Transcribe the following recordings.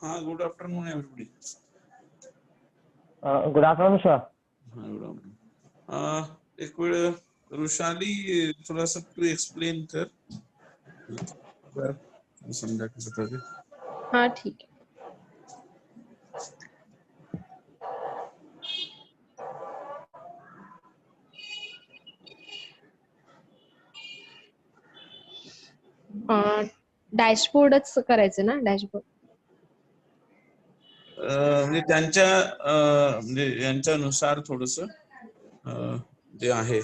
हाँ, good afternoon everybody. Good afternoon sir. हाँ, good afternoon. एक वेळ वृषाली थोडासा तू एक्सप्लेन कर समझा कसं तरी। हाँ ठीक है। डॅशबोर्डच करायचं ना, डॅशबोर्ड म्हणजे त्यांच्या म्हणजे यांच्यानुसार थोडस जे आहे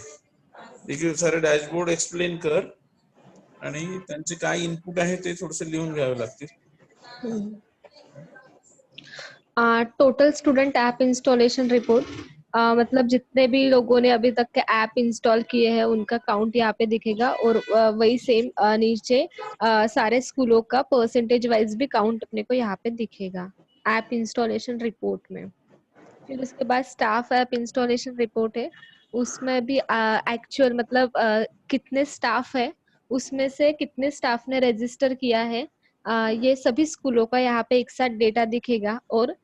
देखील सारे डॅशबोर्ड एक्सप्लेन कर आणि त्यांचे काय इनपुट आहे ते थोडस लिहून घ्यावे लागतील। Total student app installation report, मतलब जितने भी लोगों ने अभी तक के ऐप इंस्टॉल किए हैं उनका काउंट यहाँ पे दिखेगा और वही सेम नीचे सारे स्कूलों का परसेंटेज वाइज भी काउंट अपने को यहाँ पे दिखेगा ऐप इंस्टॉलेशन रिपोर्ट में। फिर उसके बाद स्टाफ ऐप इंस्टॉलेशन रिपोर्ट है, उसमें भी एक्चुअल मतलब कितने स्टाफ है, उसमें से कितने स्टाफ ने रजिस्टर किया है, ये सभी स्कूलों का यहाँ पे एक साथ डेटा दिखेगा और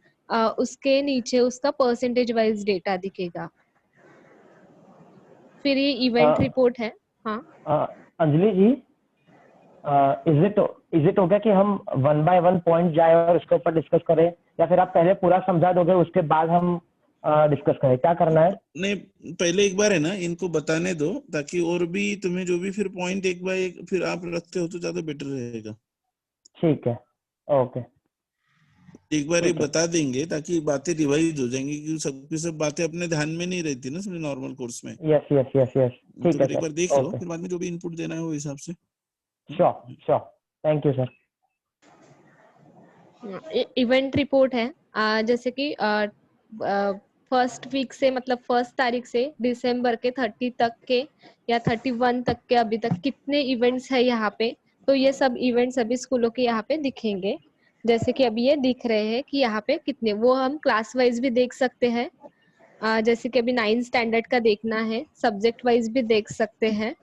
उसके नीचे उसका परसेंटेज वाइज डेटा दिखेगा। फिर ये इवेंट रिपोर्ट है। हाँ अंजलि जी, इज इट ओके कि हम 1 बाय 1 पॉइंट जाए और उसके ऊपर डिस्कस करें, या फिर आप पहले पूरा समझा दोगे उसके बाद हम डिस्कस करें, क्या करना है? नहीं, पहले एक बार है ना इनको बताने दो ताकि और भी तुम्हें जो भी फिर पॉइंट एक बार एक फिर आप रखते हो तो ज्यादा बेटर रहेगा। ठीक है, ओके। एक बार ये बता देंगे ताकि बातें रिवाइज हो जाएंगी, क्योंकि सबकी सब बातें अपने ध्यान में नहीं रहती ना नॉर्मल कोर्स में। यस यस यस यस, ठीक है। एक बार देख लो, फिर बाद में जो भी इनपुट देना है वो हिसाब से। Sure sure, thank you sir. Event report है, जैसे कि फर्स्ट वीक से मतलब 1 तारीख से दिसंबर के 30 तक के या 31 तक के अभी तक कितने इवेंट्स है यहाँ पे, तो ये सब इवेंट्स सभी स्कूलों के यहाँ पे दिखेंगे। जैसे कि अभी ये दिख रहे हैं कि यहाँ पे कितने, वो हम क्लास वाइज भी देख सकते हैं। जैसे कि अभी 9th स्टैंडर्ड का देखना है, सब्जेक्ट वाइज भी देख सकते हैं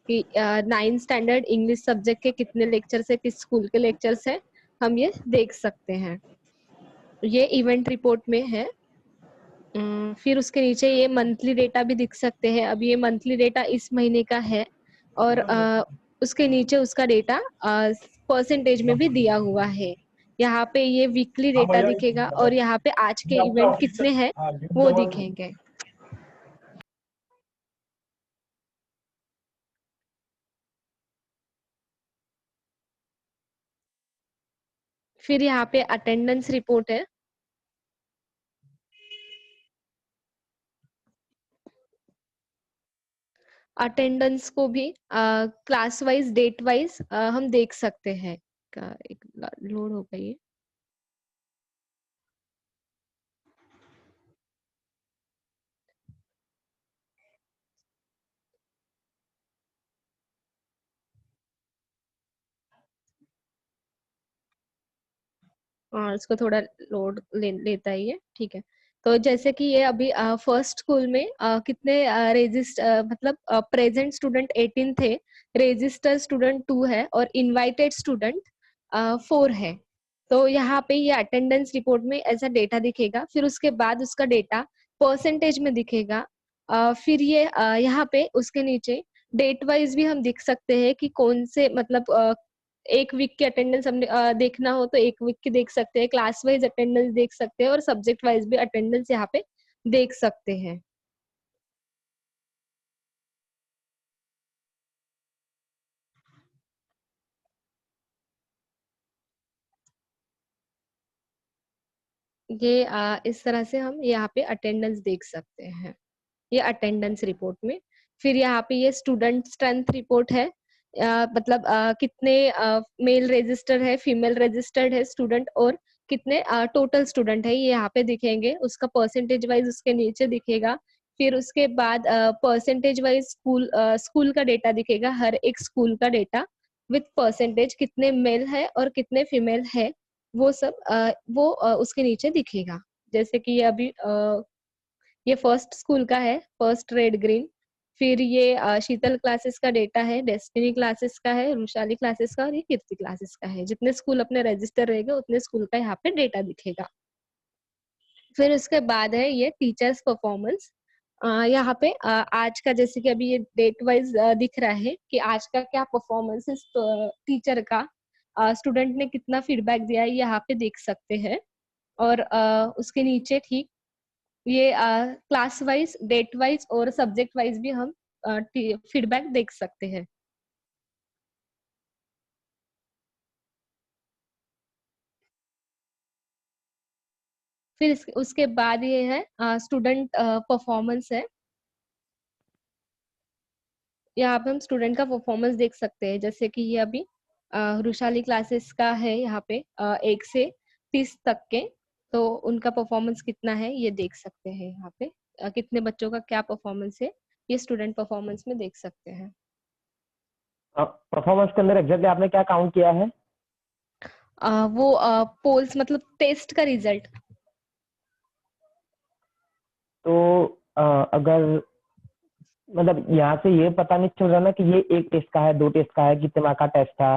कि 9th स्टैंडर्ड इंग्लिश सब्जेक्ट के कितने लेक्चर्स है, किस स्कूल के लेक्चर्स है, हम ये देख सकते हैं। ये इवेंट रिपोर्ट में है। फिर उसके नीचे ये मंथली डेटा भी दिख सकते हैं। अब ये मंथली डेटा इस महीने का है और उसके नीचे उसका डेटा परसेंटेज में भी दिया हुआ है। यहाँ पे ये वीकली डेटा दिखेगा और यहाँ पे आज के इवेंट कितने हैं वो दिखेंगे। फिर यहाँ पे अटेंडेंस रिपोर्ट है। अटेंडेंस को भी क्लास वाइज डेट वाइज हम देख सकते हैं। एक लोड हो गई है। इसको थोड़ा लोड लेता ही है, ठीक है। तो जैसे कि ये अभी फर्स्ट स्कूल में कितने रजिस्टर मतलब प्रेजेंट स्टूडेंट 18 थे, रजिस्टर स्टूडेंट 2 है और इनवाइटेड स्टूडेंट 4 है। तो यहाँ पे ये अटेंडेंस रिपोर्ट में ऐसा डेटा दिखेगा। फिर उसके बाद उसका डेटा परसेंटेज में दिखेगा। फिर ये यहाँ पे उसके नीचे डेट वाइज भी हम दिख सकते हैं कि कौन से मतलब एक वीक की अटेंडेंस हमने देखना हो तो एक वीक की देख सकते हैं, क्लास वाइज अटेंडेंस देख सकते हैं और सब्जेक्ट वाइज भी अटेंडेंस यहाँ पे देख सकते हैं। ये इस तरह से हम यहाँ पे अटेंडेंस देख सकते हैं, ये अटेंडेंस रिपोर्ट में। फिर यहाँ पे ये स्टूडेंट स्ट्रेंथ रिपोर्ट है, मतलब कितने मेल रजिस्टर है, फीमेल रजिस्टर्ड है स्टूडेंट और कितने टोटल स्टूडेंट है, ये यहाँ पे दिखेंगे। उसका परसेंटेज वाइज उसके नीचे दिखेगा। फिर उसके बाद परसेंटेज वाइज स्कूल का डेटा दिखेगा, हर एक स्कूल का डेटा विथ परसेंटेज, कितने मेल है और कितने फीमेल है, वो सब उसके नीचे दिखेगा। जैसे कि ये अभी ये फर्स्ट स्कूल का है, फर्स्ट रेड ग्रीन। फिर ये शीतल क्लासेस का डेटा है, डेस्टिनी क्लासेस का है, रुशाली क्लासेस का और ये कीर्ति क्लासेस का है। जितने स्कूल अपने रजिस्टर रहेंगे उतने स्कूल का यहाँ पे डेटा दिखेगा। फिर उसके बाद है ये टीचर्स परफॉर्मेंस। यहाँ पे आज का, जैसे कि अभी ये डेट वाइज दिख रहा है कि आज का क्या परफॉर्मेंस है टीचर का, स्टूडेंट ने कितना फीडबैक दिया है यहाँ पे देख सकते हैं। और उसके नीचे ठीक ये क्लास वाइज, डेट वाइज और सब्जेक्ट वाइज भी हम फीडबैक देख सकते हैं। फिर उसके बाद ये है स्टूडेंट परफॉर्मेंस है। यहाँ पे हम स्टूडेंट का परफॉर्मेंस देख सकते हैं, जैसे कि ये अभी रुशाली क्लासेस का है यहाँ पे 1 से 30 तक के, तो उनका परफॉर्मेंस कितना है ये देख सकते हैं। यहाँ पे कितने बच्चों का क्या परफॉर्मेंस है ये स्टूडेंट परफॉर्मेंस में देख सकते हैं। परफॉर्मेंस के अंदर एग्जैक्टली आपने क्या काउंट किया है? वो पोल्स मतलब टेस्ट का रिजल्ट। तो अगर मतलब यहाँ से ये पता नहीं चल रहा ना कि ये 1 टेस्ट का है, 2 टेस्ट का है, कितने मार्क का टेस्ट था,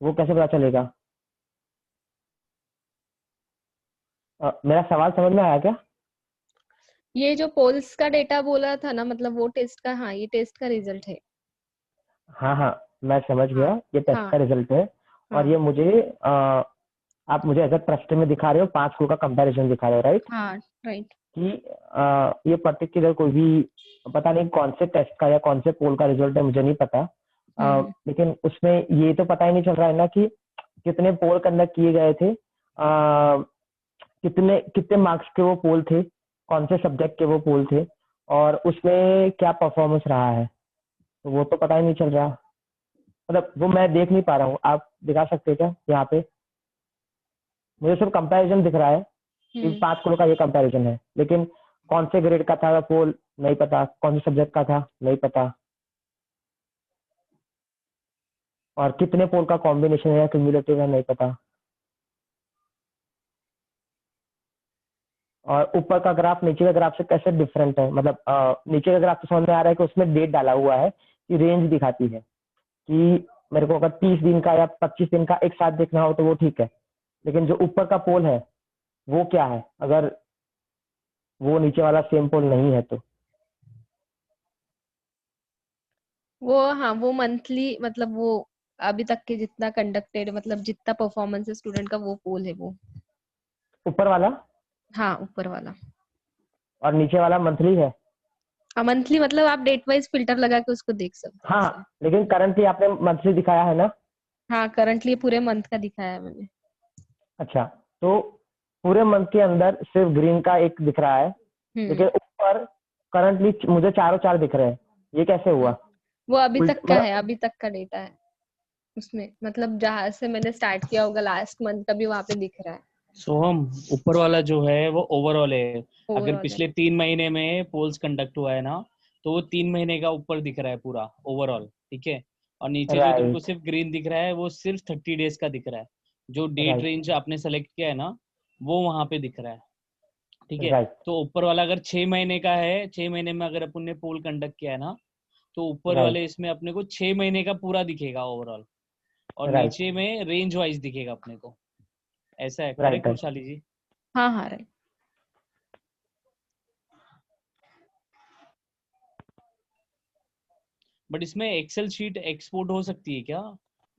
वो कैसे पता चलेगा? मेरा सवाल समझ में आया क्या? ये जो पोल्स का डेटा बोला था ना, मतलब वो टेस्ट का, हाँ ये टेस्ट का रिजल्ट है। हाँ हाँ, मैं समझ गया, हाँ ये टेस्ट हाँ का रिजल्ट है। और हाँ ये मुझे आप मुझे एज अ प्रश्न में दिखा रहे हो, 5 स्कूल का कंपैरिजन दिखा रहे हो, राइट? हाँ राइट। कि ये पर्टिकुलर कोई भी, पता नहीं कौन से टेस्ट का या कौन से पोल का रिजल्ट है, मुझे नहीं पता। लेकिन उसमें ये तो पता ही नहीं चल रहा है ना कि कितने पोल कंडक्ट किए गए थे, कितने कितने मार्क्स के वो पोल थे, कौन से सब्जेक्ट के वो पोल थे, और उसमें क्या परफॉर्मेंस रहा है, तो वो तो पता ही नहीं चल रहा। मतलब वो मैं देख नहीं पा रहा हूँ, आप दिखा सकते हैं क्या यहाँ पे? मुझे सिर्फ कंपैरिजन दिख रहा है, इन 5 स्कूलों का ये कंपैरिजन है, लेकिन कौन से ग्रेड का था पोल नहीं पता, कौन से सब्जेक्ट का था नहीं पता, और कितने पोल का कॉम्बिनेशन है या क्यूमुलेटिव है नहीं पता। और ऊपर का ग्राफ नीचे के ग्राफ से कैसे डिफरेंट है? मतलब नीचे का ग्राफ तो समझ में आ रहा है कि उसमें डेट डाला हुआ है, कि रेंज दिखाती है कि मेरे को अगर 30 दिन का या 25 दिन का एक साथ देखना हो तो वो ठीक है, लेकिन जो ऊपर का पोल है वो क्या है, अगर वो नीचे वाला सेम पोल नहीं है तो? वो हाँ वो मंथली, मतलब वो अभी तक के जितना कंडक्टेड, मतलब जितना परफॉर्मेंस है स्टूडेंट का, वो पोल है वो। ऊपर वाला? हाँ ऊपर वाला। और नीचे वाला मंथली है? मंथली मतलब आप डेट वाइज फिल्टर लगा के उसको देख सकते हैं ऐसे। हाँ, लेकिन करंटली आपने मंथली दिखाया है ना? हाँ करंटली पूरे मंथ का दिखाया है मैंने। अच्छा, तो पूरे मंथ के अंदर सिर्फ ग्रीन का एक दिख रहा है, लेकिन ऊपर करंटली मुझे चारों चार दिख रहे हैं, ये कैसे हुआ? वो अभी तक का मतलब है, अभी तक का डेटा है उसमें, मतलब जहां से मैंने स्टार्ट किया होगा लास्ट मंथ का भी वहां पे दिख रहा है। सोहम, ऊपर वाला जो है वो ओवरऑल है। अगर ओवरऑल है। पिछले 3 महीने में पोल्स कंडक्ट हुआ है ना, तो वो 3 महीने का ऊपर दिख रहा है पूरा ओवरऑल, ठीक है। और नीचे जो तुमको राइट सिर्फ ग्रीन दिख रहा है वो सिर्फ 30 डेज का दिख रहा है। जो डेट राइट रेंज आपने सेलेक्ट किया है ना, वो वहां पे दिख रहा है, ठीक है। राइट तो ऊपर वाला अगर 6 महीने का है, 6 महीने में अगर अपन ने पोल कंडक्ट किया है ना, तो ऊपर राइट वाले इसमें अपने को 6 महीने का पूरा दिखेगा ओवरऑल, और राइट नीचे में रेंज वाइज दिखेगा अपने को। ऐसा है, राइट करेक्ट राइट वैशाली जी? हाँ हाँ राइट। बट इसमें एक्सेल शीट एक्सपोर्ट हो सकती है क्या?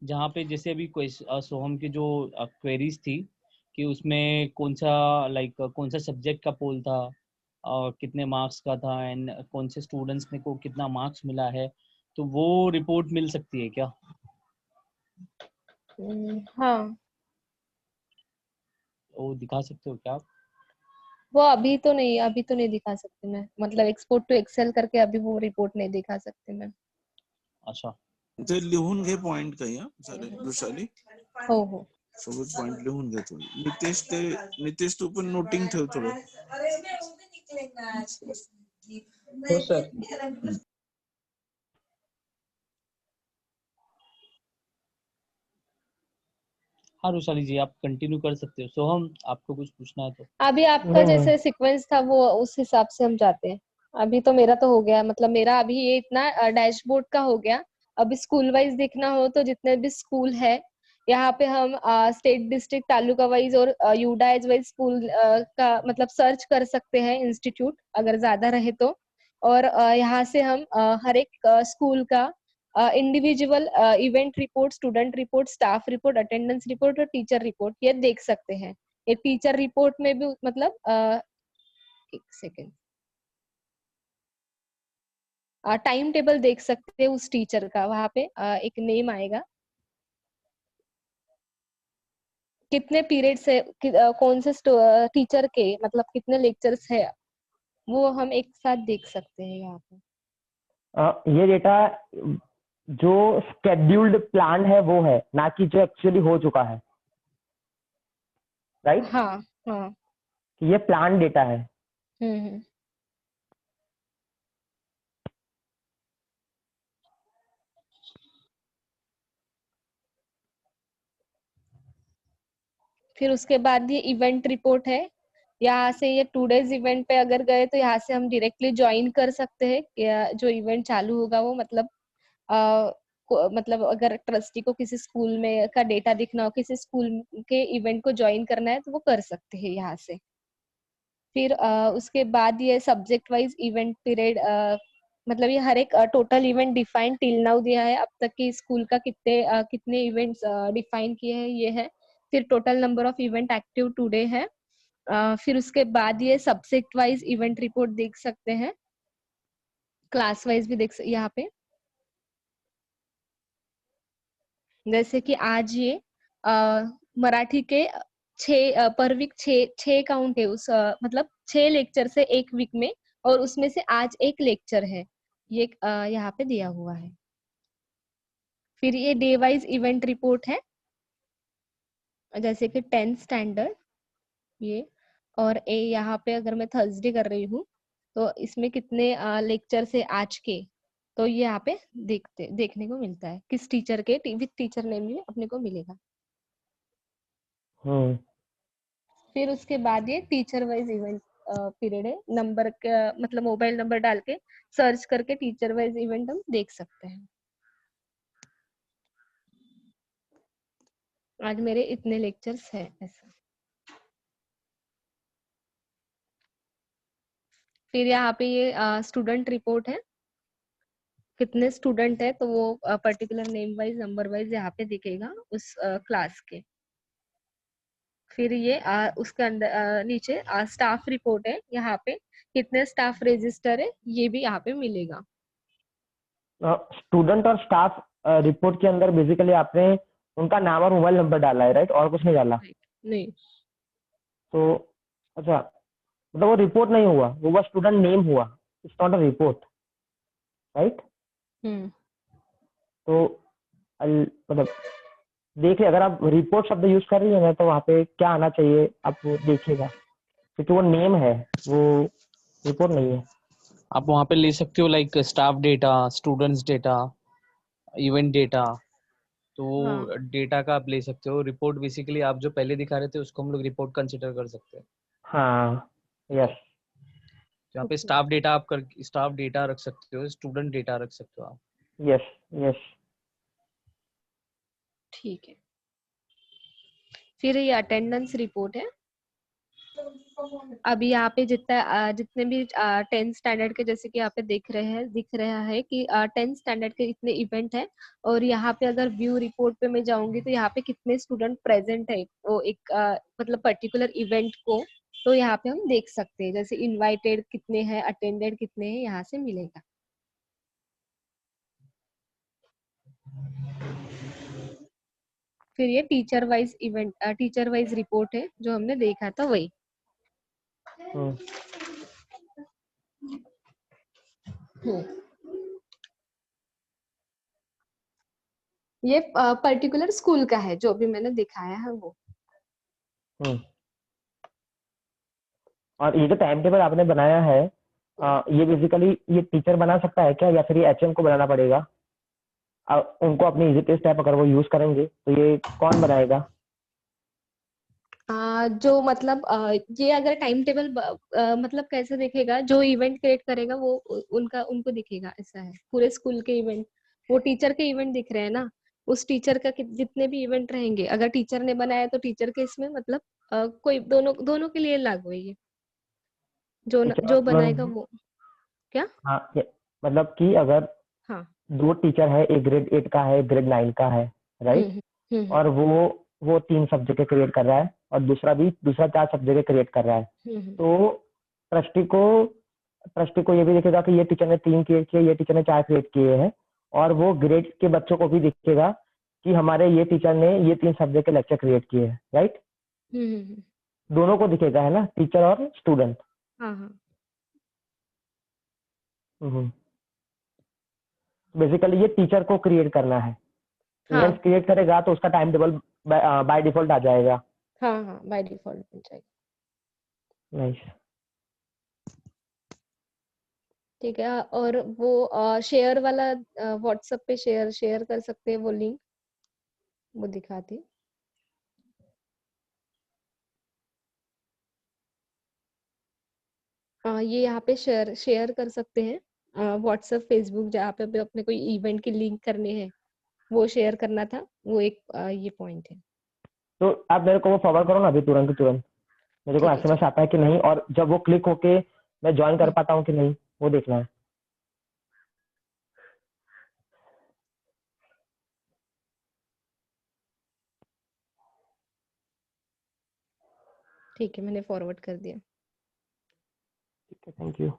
जहाँ पे जैसे अभी कोई सोहम की जो क्वेरीज थी कि उसमें कौन सा कौन सा सब्जेक्ट का पोल था और कितने मार्क्स का था, एंड कौन से स्टूडेंट्स ने को कितना मार्क्स मिला है, तो वो रिपोर्ट मिल सकती है क्या? हाँ वो दिखा सकते हो क्या आप? वो अभी तो नहीं दिखा सकती मैं, मतलब एक्सपोर्ट टू एक्सेल करके अभी वो रिपोर्ट नहीं दिखा सकती मैं। अच्छा, ते लिहून घे पॉइंट काही हा चालेल वृषाली, हो हो सोबत पॉइंट लिहून घे थोडी. नितेश तू पण नोटिंग ठेव थोडं. हो सर. हाँ रुशाली जी, आप कंटिन्यू कर सकते हो। सोहम, आपको कुछ पूछना है तो? अभी आपका नहीं नहीं जैसे सीक्वेंस था वो उस हिसाब से हम जाते हैं। अभी तो मेरा तो हो गया, मतलब मेरा अभी ये इतना डैशबोर्ड का हो गया। अभी स्कूल वाइज देखना हो तो जितने भी स्कूल है यहाँ पे हम स्टेट डिस्ट्रिक्ट तालुका वाइज और यूडाइज वाइज स्कूल का मतलब सर्च कर सकते हैं, इंस्टीट्यूट अगर ज्यादा रहे तो। और यहाँ से हम हर एक स्कूल का individual event report, student report, staff report, attendance report और टीचर रिपोर्ट ये देख सकते हैं। ये टीचर रिपोर्ट में भी मतलब एक सेकेंड, टाइम टेबल देख सकते हैं उस टीचर का, वहां पे एक नेम आएगा, कितने पीरियड्स है, कौन से टीचर के मतलब कितने लेक्चर्स है, वो हम एक साथ देख सकते हैं यहाँ पे। ये डेटा जो स्केड्यूल्ड प्लान है वो है, ना कि जो एक्चुअली हो चुका है, राइट? हाँ हाँ। ये प्लान डेटा है। हम्म। फिर उसके बाद ये इवेंट रिपोर्ट है। यहाँ से ये 2 डेज इवेंट पे अगर गए तो यहाँ से हम डायरेक्टली ज्वाइन कर सकते हैं जो इवेंट चालू होगा वो, मतलब मतलब अगर ट्रस्टी को किसी स्कूल में का डेटा दिखना हो, किसी स्कूल के इवेंट को ज्वाइन करना है तो वो कर सकते हैं यहाँ से। फिर उसके बाद ये सब्जेक्ट वाइज इवेंट पीरियड, मतलब ये हर एक total event define till now दिया है, अब तक की स्कूल का कितने इवेंट्स डिफाइन किए हैं ये है। फिर total number of event active today है। फिर उसके बाद ये सब्जेक्ट वाइज इवेंट रिपोर्ट देख सकते हैं, क्लास वाइज भी यहाँ पे। जैसे कि आज ये मराठी के 6 पर वीक 6 काउंट है, उस मतलब 6 लेक्चर से एक वीक में, और उसमें से आज एक लेक्चर है, ये यहाँ पे दिया हुआ है। फिर ये डे वाइज इवेंट रिपोर्ट है, जैसे कि 10th स्टैंडर्ड ये, और यहाँ पे अगर मैं थर्सडे कर रही हूँ तो इसमें कितने लेक्चर से आज के, तो ये यहाँ पे देखने को मिलता है, किस टीचर के विथ टीचर नेम भी अपने को मिलेगा। फिर उसके बाद ये टीचर वाइज इवेंट पीरियड है, नंबर का मतलब मोबाइल नंबर डाल के सर्च करके टीचर वाइज इवेंट हम देख सकते हैं। आज मेरे इतने लेक्चर्स हैं ऐसा। फिर यहाँ पे ये स्टूडेंट रिपोर्ट है, कितने स्टूडेंट है तो वो particular name wise number wise यहाँ पे दिखेगा उस क्लास के। फिर ये उसके अंदर नीचे स्टाफ रिपोर्ट है, यहाँ पे कितने स्टाफ रजिस्टर है ये भी यहाँ पे मिलेगा। स्टूडेंट और स्टाफ रिपोर्ट के अंदर बेसिकली आपने उनका नाम और मोबाइल नंबर डाला है, राइट? और कुछ नहीं डाला? नहीं। तो अच्छा, मतलब वो रिपोर्ट नहीं हुआ, वो बस स्टूडेंट नेम हुआ, it's not a report, right? तो मतलब देखिए, अगर आप रिपोर्ट शब्द यूज कर रही है ना तो वहाँ पे क्या आना चाहिए आप देखिएगा, क्योंकि वो नेम है, वो रिपोर्ट नहीं है। आप वहाँ पे ले सकते हो like staff data, students data, event data, तो हाँ। डेटा का आप ले सकते हो। रिपोर्ट बेसिकली आप जो पहले दिखा रहे थे उसको हम लोग रिपोर्ट कंसिडर कर सकते हैं। हाँ, यस। यहाँ पे स्टाफ डेटा आप स्टाफ डेटा रख सकते हो, स्टूडेंट डेटा रख सकते हो आप। Yes yes. ठीक है। फिर ये अटेंडेंस रिपोर्ट है। अभी यहाँ पे जितने भी 10th स्टैंडर्ड के, जैसे कि यहाँ पे दिख रहा है कि 10th स्टैंडर्ड के इतने इवेंट है, और यहाँ पे अगर व्यू रिपोर्ट पे मैं जाऊंगी तो यहाँ पे कितने स्टूडेंट प्रेजेंट है वो एक मतलब पर्टिकुलर इवेंट को, तो यहाँ पे हम देख सकते हैं, जैसे इनवाइटेड कितने हैं, अटेंडेड कितने हैं, यहाँ से मिलेगा। फिर ये टीचर वाइज रिपोर्ट है जो हमने देखा था वही। ये पर्टिकुलर स्कूल का है जो भी मैंने दिखाया है वो। और ये जो टाइम टेबल आपने बनाया है, ये बेसिकली ये टीचर बना सकता है क्या, या फिर ये एचएम को बनाना पड़ेगा? उनको अपनी इजी टेस्ट ऐप अगर वो यूज करेंगे तो ये कौन बनाएगा? जो मतलब ये अगर टाइम टेबल मतलब कैसे दिखेगा, जो इवेंट क्रिएट करेगा वो उनका उनको दिखेगा, ऐसा है। पूरे स्कूल के इवेंट, वो टीचर के इवेंट दिख रहे हैं ना, उस टीचर का जितने भी इवेंट रहेंगे, अगर टीचर ने बनाया तो टीचर के इसमें मतलब कोई दोनों दोनों के लिए लागू है ये, टीचर और जो बनाएगा स्टूडेंट। वो। क्या? हाँ मतलब कि अगर हाँ। दो टीचर है, एक ग्रेड 8 का है, एक ग्रेड 9 का है, राइट? हम्म और वो 3 सब्जेक्ट क्रिएट कर रहा है और दूसरा 4 सब्जेक्ट क्रिएट कर रहा है। हम्म तो ट्रस्टी को ट्रस्टी को ये भी दिखेगा कि ये टीचर ने 3 क्रिएट किए, ये टीचर ने 4 क्रिएट किए हैं, और वो ग्रेड के बच्चों को भी दिखेगा कि हमारे ये टीचर ने ये 3 सब्जेक्ट के लेक्चर क्रिएट किए हैं, राइट? हम्म। दोनों को दिखेगा, है ना, टीचर और स्टूडेंट। हाँ हाँ बेसिकली ये टीचर को क्रिएट करना है। हाँ इवेंट्स क्रिएट करेगा तो उसका टाइम टेबल बाय डिफॉल्ट आ जाएगा। हाँ हाँ, बाय डिफॉल्ट बन जाएगा। नाइस। ठीक है। और वो शेयर वाला व्हाट्सएप पे शेयर कर सकते हैं वो लिंक, वो दिखाती। ये यहाँ पे शेयर शेयर कर सकते हैं, व्हाट्सएप फेसबुक, जहाँ पे भी अपने कोई इवेंट की लिंक करने हैं, वो शेयर करना था, वो एक ये पॉइंट है। तो आप मेरे को वो फॉरवर्ड करो ना अभी, तुरंत तुरंत। मेरे को ठीक है एसएमएस चलो। आता है कि नहीं, और जब वो क्लिक होके मैं ज्वाइन कर हम्म, पाता हूँ कि नहीं, वो देखना है। ठीक है, मैंने फॉरवर्ड कर दिया। ठीक है, थैंक यू।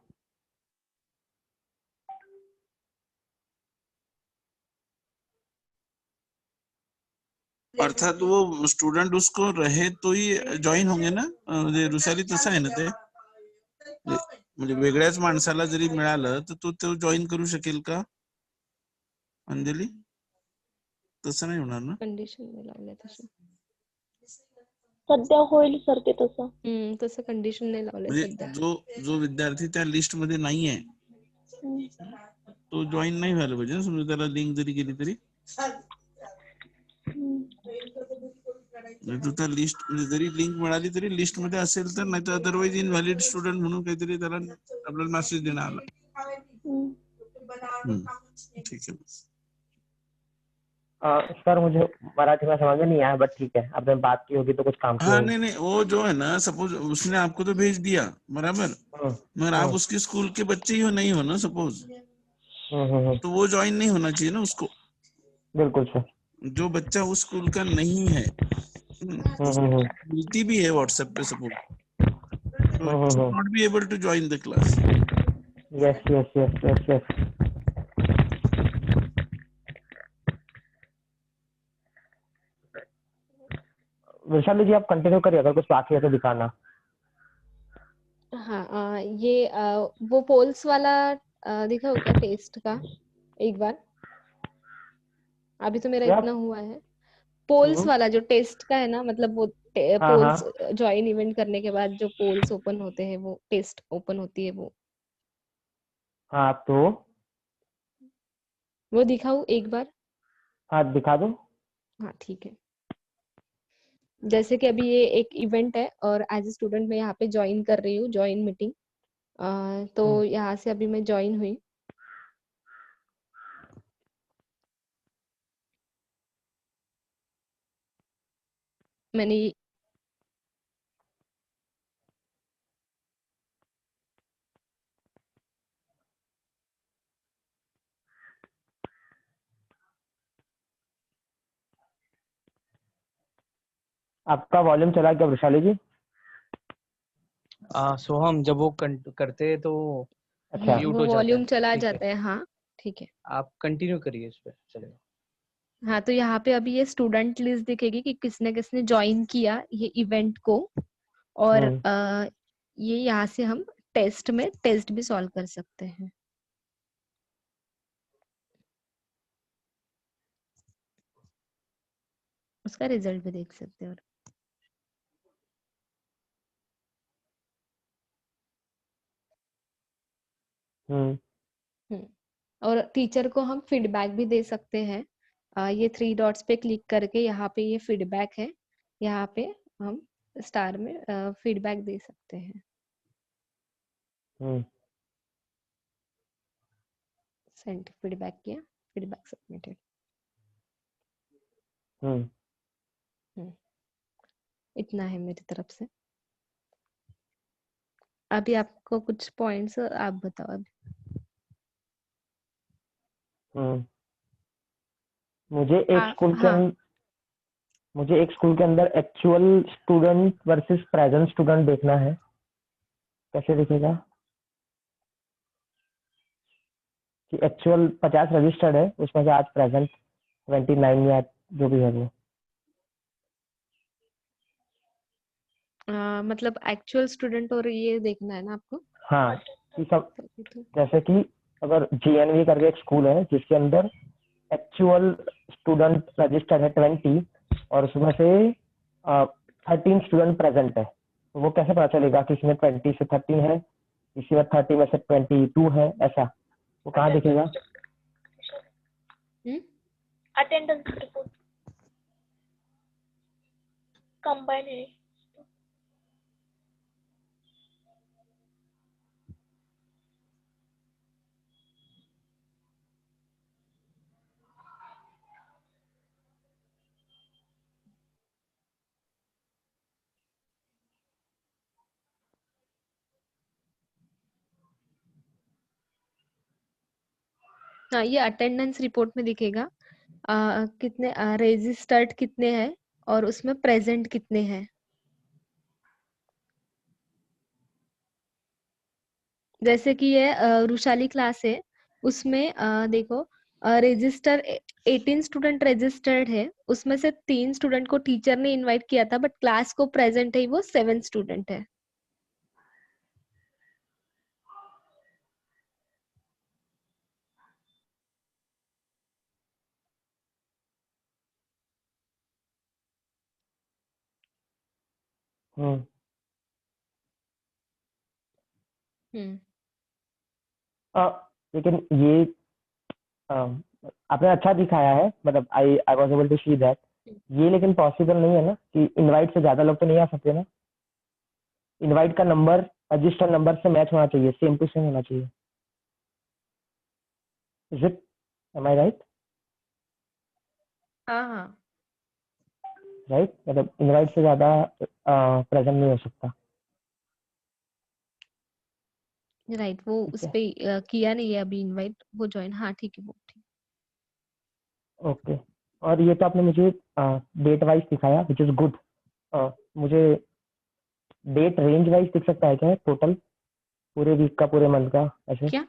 अर्थात वो स्टुडंट उसको रहे तो ही जॉईन होंगे ना, म्हणजे रुशाली तसं आहे ना ते, म्हणजे वेगळ्याच माणसाला जरी मिळालं तर तो जॉईन करू शकेल का अंजली? तसं नाही होणार ना? कंडिशन नाही लावल्या तसं. सध्या होईल सर ते तसं. तसं कंडिशन नाही लावलंय म्हणजे सध्या. जो विद्यार्थी त्या लिस्ट मध्ये नाहीये तो जॉईन नाही व्हायला पाहिजे ना, समजा त्याला लिंक जरी गेली तरी. नाही तर त्या लिस्ट म्हणजे जरी लिंक मिळाली तरी लिस्ट मध्ये असेल तर, नाही तर अदरवाईज इनव्हॅलिड स्टुडंट म्हणून काहीतरी त्याला आपल्याला मेसेज देण्यात आला. ठीक है। सर मुझे मराठी में समझ में नहीं आया, बट ठीक है, आपने बात की होगी तो कुछ काम की हाँ होगी। नहीं वो जो है ना, सपोज उसने आपको तो भेज दिया बराबर, मगर आप उसके स्कूल के बच्चे ही हो नहीं हो ना सपोज, तो वो ज्वाइन नहीं होना चाहिए ना उसको। बिल्कुल सर। जो बच्चा उस स्कूल का नहीं है, उसको मिलती भी है व्हाट्सएप पे सपोज, तो should not be able to join the class. Yes yes yes yes yes. Vaishali ji आप कंटिन्यू करिए, अगर कुछ बाकी है तो दिखाना। हाँ, ये वो पोल्स वाला दिखाओ क्या, टेस्ट का एक बार? अभी तो मेरा क्या? इतना हुआ है। पोल्स वाला जो टेस्ट का है ना, मतलब वो हाँ हाँ पोल्स ज्वाइन इवेंट करने के बाद जो पोल्स ओपन होते हैं, वो टेस्ट ओपन होती है, हाँ, तो वो दिखाओ एक बार। हाँ दिखा दो। हाँ ठीक है। जैसे कि अभी ये एक इवेंट है और एज ए स्टूडेंट मैं यहाँ पे ज्वाइन कर रही हूँ, ज्वाइन मीटिंग। तो यहाँ से अभी मैं ज्वाइन हुई। मैंने आपका वॉल्यूम चला क्या वैशाली जी? सोहम जब वो करते हैं तो अच्छा। म्यूट वो हो जाता वॉल्यूम है। चला ठीक है, जाता है। हाँ ठीक है। आप कंटिन्यू करिए इस पे, चलेगा। हाँ, तो यहाँ पे अभी ये स्टूडेंट लिस्ट दिखेगी कि किसने किसने ज्वाइन किया ये इवेंट को, और ये यहाँ से हम टेस्ट में टेस्ट भी सॉल्व कर सकते हैं। उसका रिजल्ट भी देख सकते हैं। और टीचर को हम फीडबैक भी दे सकते हैं। ये 3 डॉट्स पे क्लिक करके यहाँ पे ये फीडबैक है, यहाँ पे हम स्टार में फीडबैक दे सकते हैं। हम्म सेंड फीडबैक किया, फीडबैक सबमिटेड। हम्म इतना है मेरी तरफ से। अभी आपको कुछ पॉइंट्स आप बताओ अभी। हम्म मुझे एक स्कूल के हाँ, मुझे एक स्कूल के अंदर actual student versus present student देखना है, कैसे दिखेगा? कि एक्चुअल 50 रजिस्टर्ड है, उसमें से आज प्रेजेंट 29 या जो भी है वो। मतलब एक्चुअल स्टूडेंट और ये देखना है ना आपको। हाँ, कि सब तभी तो। जैसे कि अगर जीएनवी करके एक स्कूल है जिसके अंदर एक्चुअल स्टूडेंट रजिस्टर्ड है 20 और उसमें से 13 स्टूडेंट प्रेजेंट है, तो वो कैसे पता चलेगा कि इसमें 20 से 13 है, इसी में 30 में से 22 है, ऐसा वो कहाँ दिखेगा? अटेंडेंस रिपोर्ट कंबाइन है। हाँ, ये अटेंडेंस रिपोर्ट में दिखेगा। कितने रजिस्टर्ड कितने हैं और उसमें प्रेजेंट कितने हैं। जैसे कि ये रुशाली क्लास है, उसमें देखो रजिस्टर 18 स्टूडेंट रजिस्टर्ड है, उसमें से 3 स्टूडेंट को टीचर ने इनवाइट किया था, बट क्लास को प्रेजेंट है वो 7 स्टूडेंट है। हम्म हम्म लेकिन ये अ, आपने अच्छा दिखाया है, मतलब I I was able to see that. ये लेकिन पॉसिबल नहीं है ना कि इनवाइट से ज्यादा लोग तो नहीं आ सकते ना? इनवाइट का नंबर रजिस्टर नंबर से मैच होना चाहिए, सेम टू सेम होना चाहिए। Is it, am I right? हाँ हाँ, राइट, मतलब इनवाइट से ज्यादा प्रेजेंट नहीं हो सकता। राइट। वो ठीक उस है, पे किया नहीं है अभी इनवाइट, वो ज्वाइन। हाँ ठीक है, वो ठीक। ओके। और ये तो आपने मुझे डेट वाइज दिखाया विच इज गुड। मुझे डेट रेंज वाइज दिख सकता है क्या, टोटल पूरे वीक का, पूरे मंथ का, ऐसे? क्या?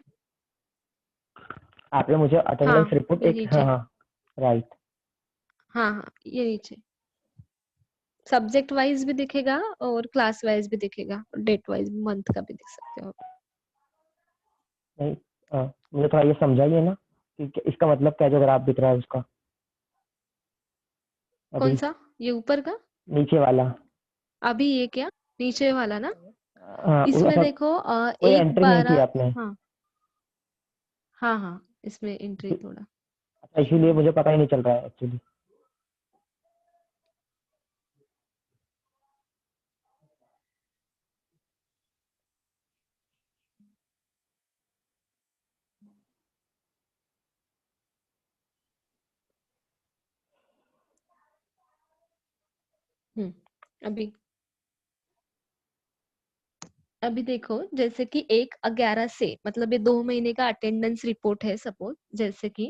आपने मुझे अटेंडेंस हाँ, रिपोर्ट ये एक, हाँ नीचे। हाँ, राइट। हाँ हाँ, ये नीचे सब्जेक्ट वाइज भी दिखेगा और क्लास वाइज भी दिखेगा, डेट वाइज मंथ का भी देख सकते हो। नहीं, मुझे थोड़ा ये समझाइए ना कि इसका मतलब क्या जो ग्राफ दिख रहा है उसका कौन अभी, सा? ये ऊपर का? नीचे वाला। अभी ये क्या? नीचे वाला ना? हाँ, इसमें अच्छा, देखो कोई एक एंट्री नहीं की 12। आपने? हाँ हाँ हाँ, इसमें एंट्री थोड़ा। अच्छा, इसीलिए मुझे पता ही नहीं चल रहा है एक्चुअली। अभी अभी देखो, जैसे कि 1/11 से, मतलब ये 2 महीने का अटेंडेंस रिपोर्ट है सपोज। जैसे कि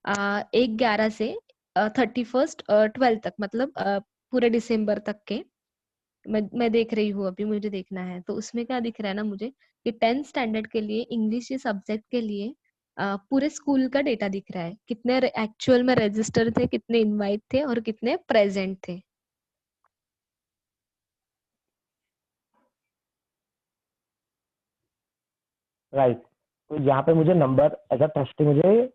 1/11 से 31st 12 तक, मतलब पूरे दिसंबर तक के। मैं देख रही हूँ अभी, मुझे देखना है। तो उसमें क्या दिख रहा है ना मुझे, कि 10th स्टैंडर्ड के लिए इंग्लिश ये सब्जेक्ट के लिए पूरे स्कूल का डेटा दिख रहा है। कितने एक्चुअल में रजिस्टर थे, कितने इनवाइट थे और कितने प्रेजेंट थे। राइट, तो यहाँ पे मुझे नंबर एज अ ट्रस्टी मुझे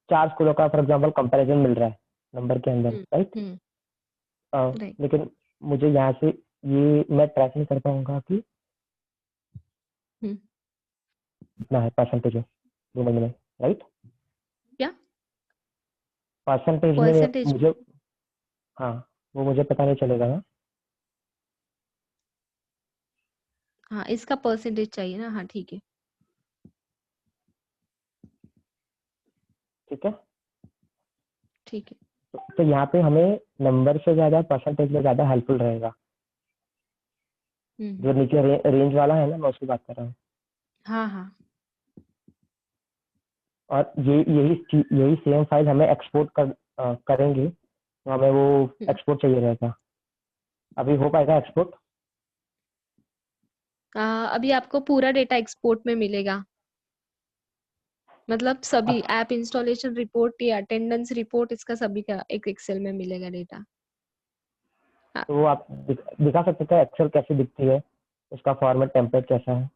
4 स्कूलों का फॉर एग्जांपल कंपैरिजन मिल रहा है नंबर के अंदर, हम्म राइट? हम्म राइट। लेकिन मुझे यहाँ से ये मैं ट्रैक नहीं कर पाऊंगा कि हम्म कितना है परसेंटेज है 2 महीने में, राइट? क्या परसेंटेज में परसेंटेज? मुझे, हाँ, वो मुझे पता नहीं चलेगा ना। हाँ, इसका परसेंटेज चाहिए ना, हाँ ठीक है। ठीक है। ठीक है। तो यहाँ पे हमें नंबर से ज्यादा परसेंटेज में ज्यादा हेल्पफुल रहेगा। जो नीचे रेंज वाला है ना, मैं उसकी बात कर रहा हूँ। हाँ हाँ। और यही सेम फाइल हमें एक्सपोर्ट करेंगे, तो हमें वो एक्सपोर्ट चाहिए रहेगा। अभी हो पाएगा एक्सपोर्ट? अभी आपको पूरा डेटा एक्सपोर्ट में मिलेगा, मतलब सभी ऐप इंस्टॉलेशन रिपोर्ट या अटेंडेंस रिपोर्ट, इसका सभी का एक एक्सेल में मिलेगा डेटा। तो वो आप दिखा सकते हैं एक्सेल कैसे दिखती है, उसका फॉर्मेट टेम्पलेट कैसा है?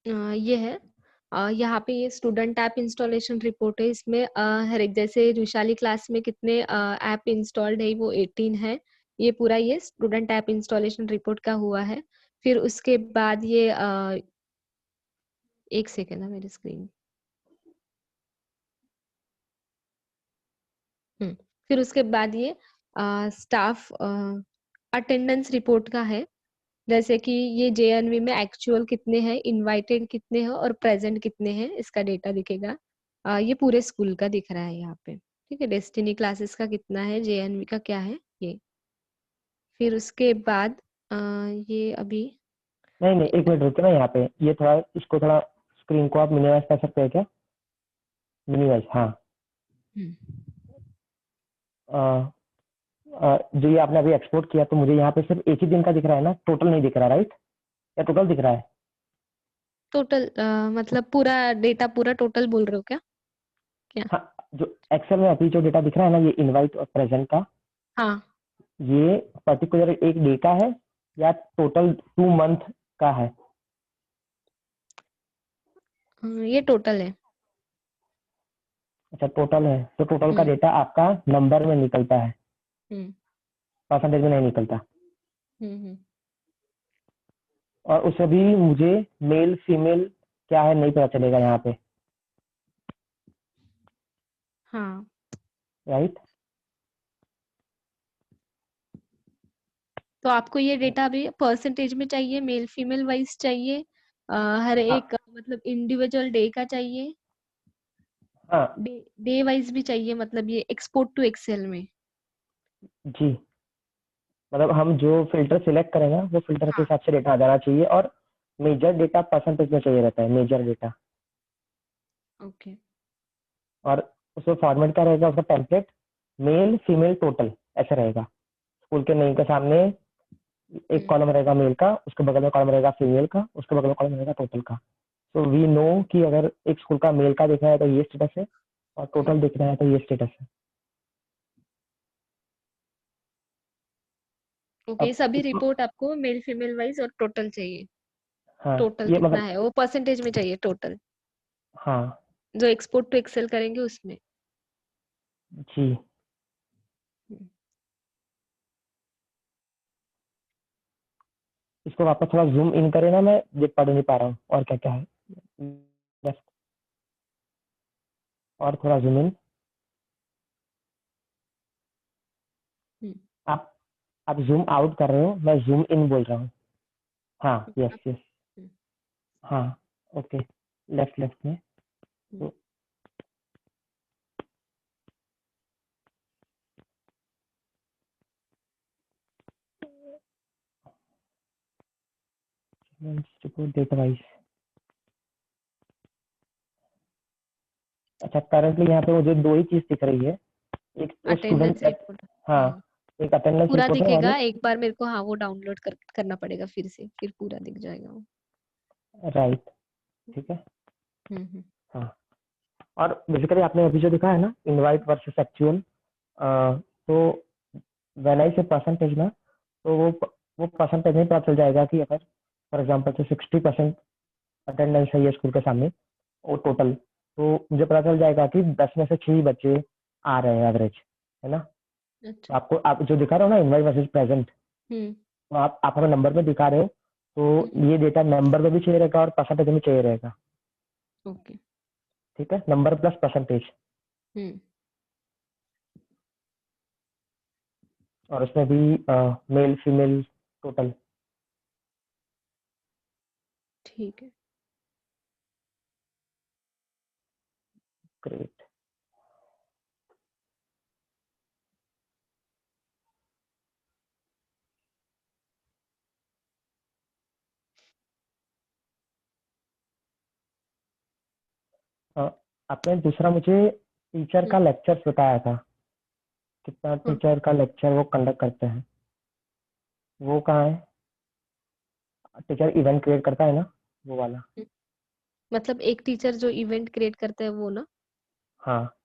ये है, यहाँ पे ये स्टूडेंट ऐप इंस्टॉलेशन रिपोर्ट है। इसमें हर एक, जैसे वैशाली क्लास में कितने ऐप इंस्टॉल्ड है, वो 18 है। ये पूरा ये स्टूडेंट ऐप इंस्टॉलेशन रिपोर्ट का हुआ है। फिर उसके बाद ये एक सेकेंड है मेरी स्क्रीन। फिर उसके बाद ये स्टाफ अटेंडेंस रिपोर्ट का है, जैसे कि ये जेएनवी में एक्चुअल कितने हैं, इनवाइटेड कितने हैं और प्रेजेंट कितने हैं, इसका डेटा दिखेगा। ये पूरे स्कूल का दिख रहा है यहाँ पे। ठीक है, डेस्टिनी क्लासेस का कितना है, जेएनवी का क्या है ये। फिर उसके बाद ये अभी नहीं नहीं, एक मिनट रुके ना यहाँ पे। ये थोड़ा, इसको थोड़ा स्क्रीन को आप मिनिमाइज कर सकते हैं क्या? मिनिमाइज, हाँ। जो ये आपने अभी एक्सपोर्ट किया, तो मुझे यहाँ पे सिर्फ एक ही दिन का दिख रहा है ना, टोटल नहीं दिख रहा, राइट? या टोटल दिख रहा है? टोटल मतलब पूरा डेटा, पूरा टोटल बोल रहे हो क्या? क्या? हाँ, जो एक्सेल में अभी जो डेटा दिख रहा है ना, ये इनवाइट और प्रेजेंट का, हाँ, ये पर्टिकुलर एक डे का है या टोटल 2 मंथ का है? ये टोटल है। अच्छा, टोटल है। तो टोटल का डेटा आपका नंबर में निकलता है, हम्म परसेंटेज में नहीं निकलता। हम्म और उससे भी मुझे मेल फीमेल क्या है नहीं पता चलेगा यहाँ पे, हाँ। राइट? तो आपको ये डेटा भी परसेंटेज में चाहिए, मेल फीमेल वाइज चाहिए, हर एक मतलब इंडिविजुअल डे का चाहिए, हाँ डे वाइज भी चाहिए, मतलब ये एक्सपोर्ट टू एक्सेल में। जी, मतलब हम जो फिल्टर सिलेक्ट करेंगे वो फिल्टर के हाँ। हिसाब से डेटा आ जाना चाहिए। और मेजर डेटा परसेंटेज में चाहिए रहता है, मेजर डेटा। ओके। और उसमें फॉर्मेट क्या रहेगा, उसका टेम्पलेट मेल फीमेल टोटल ऐसा रहेगा। स्कूल के नेम के सामने एक कॉलम रहेगा मेल का, उसके बगल में कॉलम रहेगा फीमेल का, उसके बगल में कॉलम रहेगा टोटल का। तो वी नो कि अगर एक स्कूल का मेल का देखना है तो ये स्टेटस है, और टोटल देखना है तो ये स्टेटस है। ओके, अब सभी इसको, रिपोर्ट आपको मेल फीमेल वाइज और टोटल चाहिए। हाँ टोटल ये कितना मतलब, है वो परसेंटेज में चाहिए, टोटल हाँ जो एक्सपोर्ट टू एक्सेल करेंगे उसमें। जी। इसको वापस थोड़ा जूम इन करें ना, मैं ये पढ़ नहीं पा रहा हूँ और क्या क्या है। बस, और थोड़ा जूम इन। आप आप जूम आउट कर रहे हो, मैं जूम इन बोल रहा हूँ। हाँ, यस यस, हाँ, ओके। लेफ्ट लेफ्ट में। तो डेटा वाइज, अच्छा करंटली यहाँ पे मुझे दो ही चीज दिख रही है। एक तो अटेंडेंस स्टूडेंट, रिपोर्ट हाँ, एक अटेंडेंस पूरा रिपोर्ट है और दिखेगा एक बार, मेरे को हाँ वो डाउनलोड करना पड़ेगा फिर से, फिर पूरा दिख जाएगा वो। राइट, ठीक है। हम्म। हाँ, और बेसिकली आपने अभी जो दिखा है ना, इनवाइट वर्सेस एक्चुअल, तो व्हेन आई से परसेंटेज ना, तो वो परसेंटेज में पता चल जाएगा कि अगर फॉर एग्जांपल से 60% अटेंडेंस है ये स्कूल के सामने, वो टोटल, तो मुझे पता चल जाएगा कि 10 में से 6 बच्चे आ रहे हैं एवरेज, है ना। तो अच्छा। आपको आप जो दिखा रहे हो ना इनवाइट वर्सेस प्रेजेंट, हम्म तो आप हमें नंबर में दिखा रहे हो, तो ये डेटा नंबर में भी चाहिए रहेगा और परसेंटेज में चाहिए रहेगा। ओके। ठीक है, नंबर प्लस परसेंटेज। हम्म और उसमें भी मेल फीमेल टोटल। ठीक है। ग्रेट। आपने दूसरा मुझे टीचर का लेक्चर बताया था, कितना हाँ, टीचर का लेक्चर वो कंडक्ट करते हैं, वो कहाँ है? टीचर इवेंट क्रिएट करता है ना, वो वाला। मतलब एक टीचर जो इवेंट क्रिएट करता है वो ना। हाँ।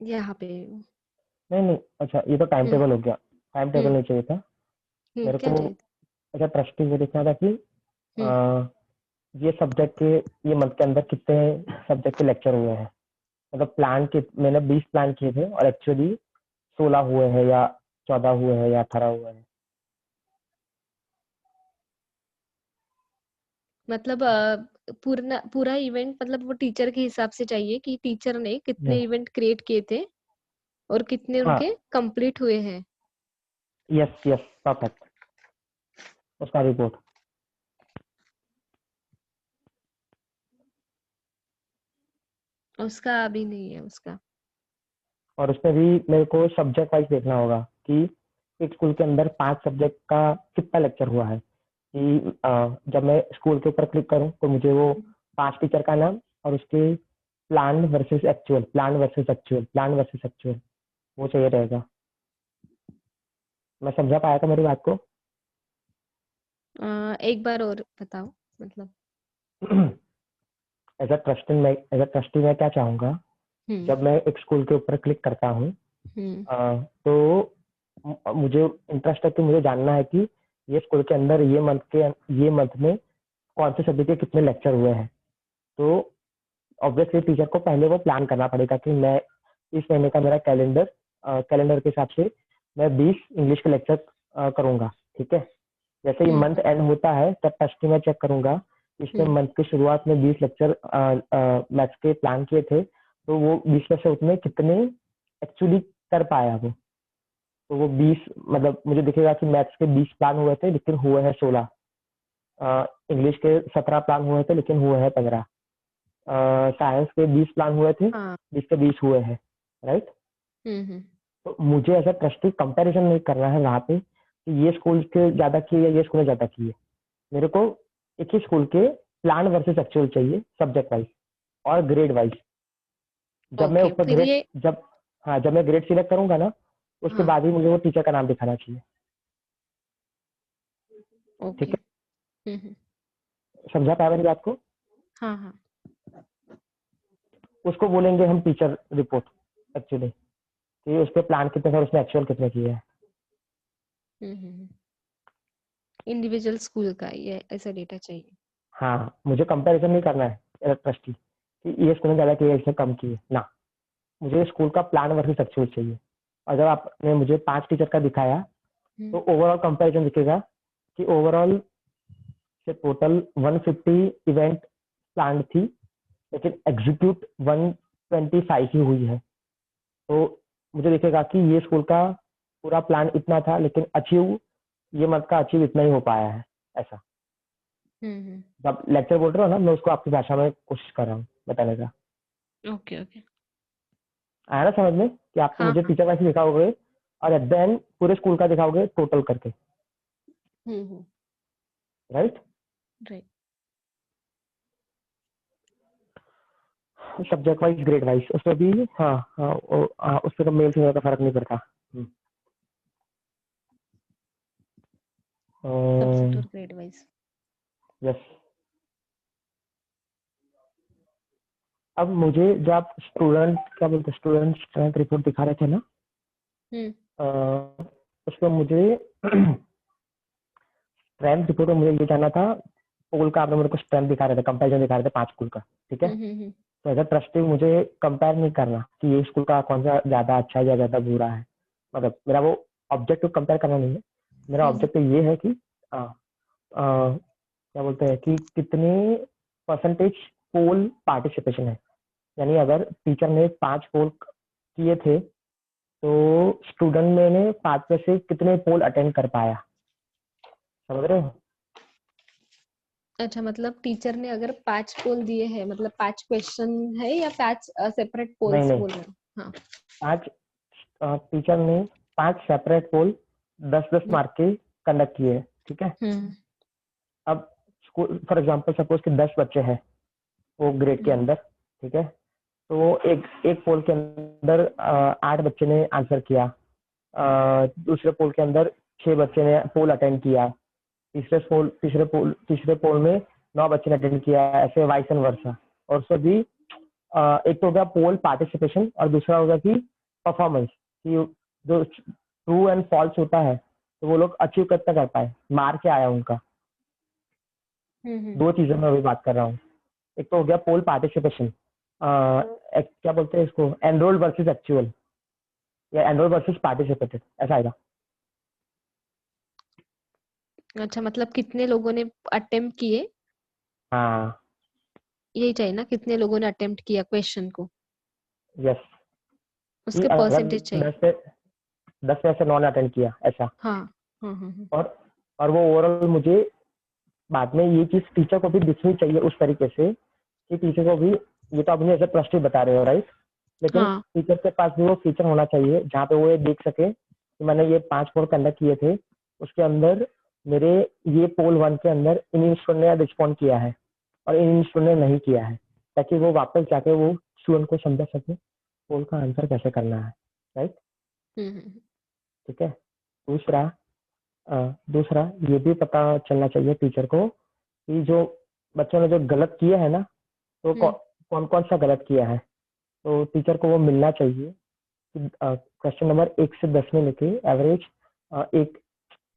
यहाँ पे। नहीं नहीं, अच्छा ये तो टाइम हम्म टेबल हो गया, टाइम टेबल हम्म नहीं चाहिए था मेरे क्या को। चाहिए था? अच्छा, ट्रस्टी ये देखना था कि हम्म ये सब्जेक्ट के, ये मंथ के अंदर कितने सब्जेक्ट के लेक्चर हुए हैं। मतलब प्लान के मैंने 20 प्लान किए थे और एक्चुअली 16 हुए हैं या 14 हुए हैं या 18 हुए हैं। मतलब पूरा पूरा इवेंट मतलब वो टीचर के हिसाब से चाहिए कि टीचर ने कितने यस। इवेंट क्रिएट किए थे और कितने हाँ। उनके कंप्लीट हुए हैं। Yes yes, perfect. उसका रिपोर्ट। उसका अभी नहीं है उसका। और उसमें भी मेरे को सब्जेक्ट वाइज देखना होगा कि एक स्कूल के अंदर 5 सब्जेक्ट का कितना लेक्चर हुआ है। कि जब मैं स्कूल के ऊपर क्लिक करूं तो मुझे वो 5 टीचर का नाम और उसके plan versus actual, plan versus actual, plan versus actual, वो चाहिए रहेगा। मैं समझा पाया था मेरी बात को? एक बार और बताओ मतलब। एज अ ट्रस्टी मैं क्या चाहूंगा, हम्म जब मैं एक स्कूल के ऊपर क्लिक करता हूँ, हम्म तो मुझे इंटरेस्ट है कि मुझे जानना है कि ये स्कूल के अंदर ये मंथ में कौन से सब्जेक्ट के कितने लेक्चर हुए हैं। तो ऑब्वियसली टीचर को पहले वो प्लान करना पड़ेगा कि मैं इस महीने का मेरा कैलेंडर के हिसाब से मैं 20 इंग्लिश के लेक्चर करूंगा। ठीक है, जैसे ही मंथ हम्म एंड होता है तब टेस्ट में चेक करूंगा, इसने हम्म मंथ की शुरुआत में 20 लेक्चर मैथ्स के प्लान किए थे, तो वो 20 में से उसने कितने एक्चुअली कर पाया वो। तो वो 20 मतलब मुझे दिखेगा कि मैथ्स के 20 प्लान हुए थे लेकिन हुए हैं 16, इंग्लिश के 17 प्लान हुए थे लेकिन हुए हैं 15, साइंस के 20 प्लान हुए थे, हाँ 20 के 20 हुए हैं। राइट। हम्म। तो मुझे ऐसा ट्रस्टी कंपैरिजन नहीं करना है वहां पे कि ये स्कूल के ज्यादा किए या ये स्कूल ने ज्यादा किए। मेरे को एक ही स्कूल के प्लान वर्सेस एक्चुअल चाहिए, सब्जेक्ट वाइज और ग्रेड वाइज। जब मैं ओके ऊपर फिर ग्रेड ये। जब हाँ, जब मैं ग्रेड सिलेक्ट करूंगा ना, उसके हाँ बाद ही मुझे वो टीचर का नाम दिखाना चाहिए। ठीक ओके। है, हम्म। समझा पाया मेरी बात को? हाँ हाँ। उसको बोलेंगे हम टीचर रिपोर्ट एक्चुअली, कि उसके प्लान कितने थे और उसने एक्चुअल कितने किए हैं। हम्म। इंडिविजुअल स्कूल का ये ऐसा डेटा चाहिए। हाँ, मुझे कंपैरिजन नहीं करना है ट्रस्टी कि ये स्कूल ने ज्यादा किए इसने कम किए ना, मुझे स्कूल का प्लान वर्सेस एक्चुअल चाहिए। और जब आपने मुझे 5 टीचर का दिखाया, तो हम्म ओवरऑल कंपैरिजन दिखेगा कि ओवरऑल से टोटल 150 इवेंट प्लान थी लेकिन एग्जीक्यूट 125 ही हुई है। तो मुझे दिखेगा कि ये स्कूल का पूरा प्लान इतना था लेकिन अचीव ये मंथ का अचीव इतना ही हो पाया है, ऐसा। हम्म। जब लेक्चर बोल रहे हो ना, मैं उसको आपकी भाषा में कोशिश कर रहा हूँ बताने का। Okay okay. आया ना समझ में कि आपको हाँ मुझे हाँ। टीचर वाइज दिखाओगे और एट द एंड पूरे स्कूल का दिखाओगे टोटल करके। Hmm. Right. Right. Subject wise grade wise उसमें भी, हाँ हाँ, उसमें तो मेल फीमेल का फर्क नहीं पड़ता। सब्जेक्ट और ग्रेड वाइज। यस। अब मुझे जो आप स्टूडेंट क्या बोलते स्टूडेंट स्ट्रेंथ रिपोर्ट दिखा रहे थे ना, उसमें मुझे स्ट्रेंथ रिपोर्ट में मुझे ये जानना था, पोल का आपने मेरे को स्ट्रेंथ दिखा रहे थे, कंपैरिजन दिखा रहे थे 5 स्कूल का, ठीक है। तो एज अ ट्रस्टी मुझे कंपेयर नहीं करना कि ये स्कूल का कौन सा ज्यादा अच्छा है या ज्यादा बुरा है, मतलब मेरा वो ऑब्जेक्टिव कंपेयर करना नहीं है। मेरा ऑब्जेक्टिव ये है कि क्या बोलते हैं कि कितने परसेंटेज पोल पार्टिसिपेशन है, यानी अगर टीचर ने 5 पोल किए थे तो स्टूडेंट में ने 5 में से कितने पोल अटेंड कर पाया, समझ रहे हो। अच्छा, मतलब टीचर ने अगर 5 पोल दिए हैं, मतलब 5 क्वेश्चन है या 5 सेपरेट पोल्स नहीं बोल रहे हो? हाँ, 5 टीचर ने 5 सेपरेट पोल 10-10 मार्क के कंडक्ट किए, ठीक है। अब स्कूल फॉर एग्जांपल सपोज कि 10 बच्चे हैं वो ग्रेड के अंदर, ठीक है। तो वो एक पोल के अंदर 8 बच्चे ने आंसर किया, दूसरे पोल के अंदर 6 बच्चे ने पोल अटेंड किया, तीसरे पोल में 9 बच्चे ने अटेंड किया, ऐसे वाइस एंड वर्सा। और सभी एक तो हो गया पोल पार्टिसिपेशन और दूसरा होगा कि परफॉर्मेंस, कि जो ट्रू एंड फॉल्स होता है तो वो लोग अचीव कितना कर पाए, मार्क क्या आया उनका। 2 चीजों में अभी बात कर रहा हूँ। एक तो हो गया पोल पार्टिसिपेशन, क्या बोलते हैं इसको, एनरोल्ड वर्सेस एक्चुअल या एनरोल्ड वर्सेस पार्टिसिपेटेड, ऐसा आएगा। अच्छा, मतलब कितने लोगों ने अटेम्प्ट किए, हाँ यही चाहिए ना, कितने लोगों ने अटेम्प्ट किया क्वेश्चन को, यस, कि उसके अगर परसेंटेज चाहिए। 10 में से 9 ने अटेंड किया ऐसा। हाँ, हाँ, हाँ, और वो ओवरऑल मुझे बाद में ये चीज टीचर को भी दिखनी चाहिए उस तरीके से कि टीचर को भी, ये तो आप मुझे एज ए ट्रस्टी बता रहे हो राइट, लेकिन हाँ, टीचर के पास भी वो फीचर होना चाहिए जहाँ पे वो ये देख सके कि मैंने ये 5 पोल कंडक्ट किए थे, उसके अंदर मेरे ये पोल 1 के अंदर इन स्टूडेंट ने रिस्पॉन्ड किया है और इन स्टूडेंट ने नहीं किया है, ताकि वो वापस जाके वो स्टूडेंट को समझा सके पोल का आंसर कैसे करना है, राइट। ठीक है। दूसरा दूसरा ये भी पता चलना चाहिए टीचर को कि जो बच्चों ने जो गलत किया है ना, तो कौन कौन सा गलत किया है, तो टीचर को वो मिलना चाहिए। क्वेश्चन नंबर 1 से 10 में लेके एवरेज एक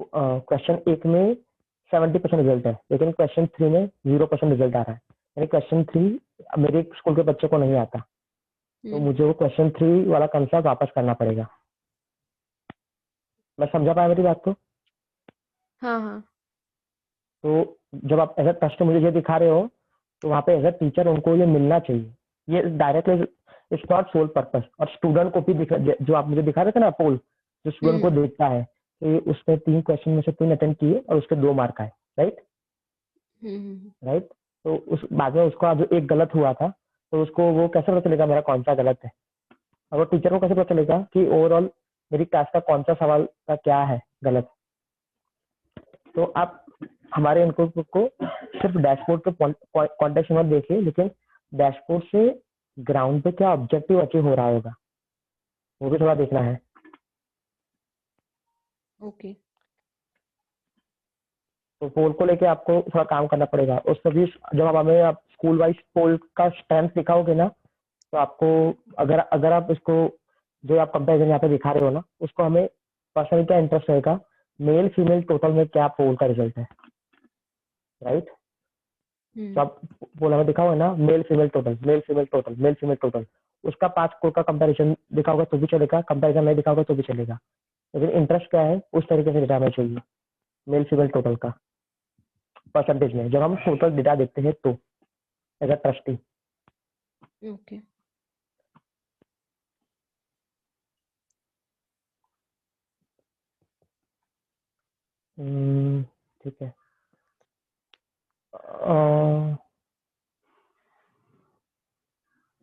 क्वेश्चन 1 में 70% रिजल्ट है, लेकिन क्वेश्चन 3 में 0% रिजल्ट आ रहा है, यानी क्वेश्चन 3 मेरे स्कूल के बच्चे को नहीं आता, तो मुझे वो क्वेश्चन 3 वाला कंसेप्ट वापस करना पड़ेगा। मैं समझा पाया मेरी बात को। हाँ, हाँ, तो जब आप एज ए ट्रस्ट मुझे ये दिखा रहे हो तो वहाँ पे एज ए टीचर उनको ये मिलना चाहिए, ये directly it's not sole purpose. और स्टूडेंट को भी जो आप मुझे दिखा रहे थे ना पोल, जो स्टूडेंट को देखता है कि उसने 3 क्वेश्चन में से 3 अटेंड किए और उसके 2 मार्क आए, राइट राइट। तो उस बाद में उसका जो एक गलत हुआ था, तो उसको वो कैसे पता चलेगा मेरा कौन सा गलत है, और वो टीचर को कैसे पता चलेगा कि ओवरऑल मेरी क्लास का कौन सा सवाल का क्या है गलत। तो आप हमारे इनको को सिर्फ डैशबोर्ड के कॉन्टेक्स्ट में देखिए, लेकिन डैशबोर्ड से ग्राउंड पे क्या ऑब्जेक्टिव अचीव हो रहा होगा वो भी थोड़ा देखना है। ओके। तो पोल को लेके आपको थोड़ा काम करना पड़ेगा। उसमें भी जब आप हमें आप स्कूल वाइज पोल का स्ट्रेंथ दिखाओगे ना, तो आपको अगर आप इसको जो आप कंपेरिजन यहाँ पे दिखा रहे हो ना, उसको हमें पर्सनली क्या इंटरेस्ट रहेगा, मेल फीमेल टोटल में क्या पोल का रिजल्ट है, राइट। तो आप पोल हमें दिखाओगे ना, male female total, male female total, male female total, उसका 5 स्कोर का कंपैरिजन दिखाओगे तो भी चलेगा, कंपैरिजन नहीं दिखाओगे तो भी चलेगा, लेकिन इंटरेस्ट क्या है उस तरीके से डेटा हमें चाहिए, मेल फीमेल टोटल का परसेंटेज में जब हम टोटल डेटा देखते हैं तो एज अ ट्रस्टी। ओके। ठीक है।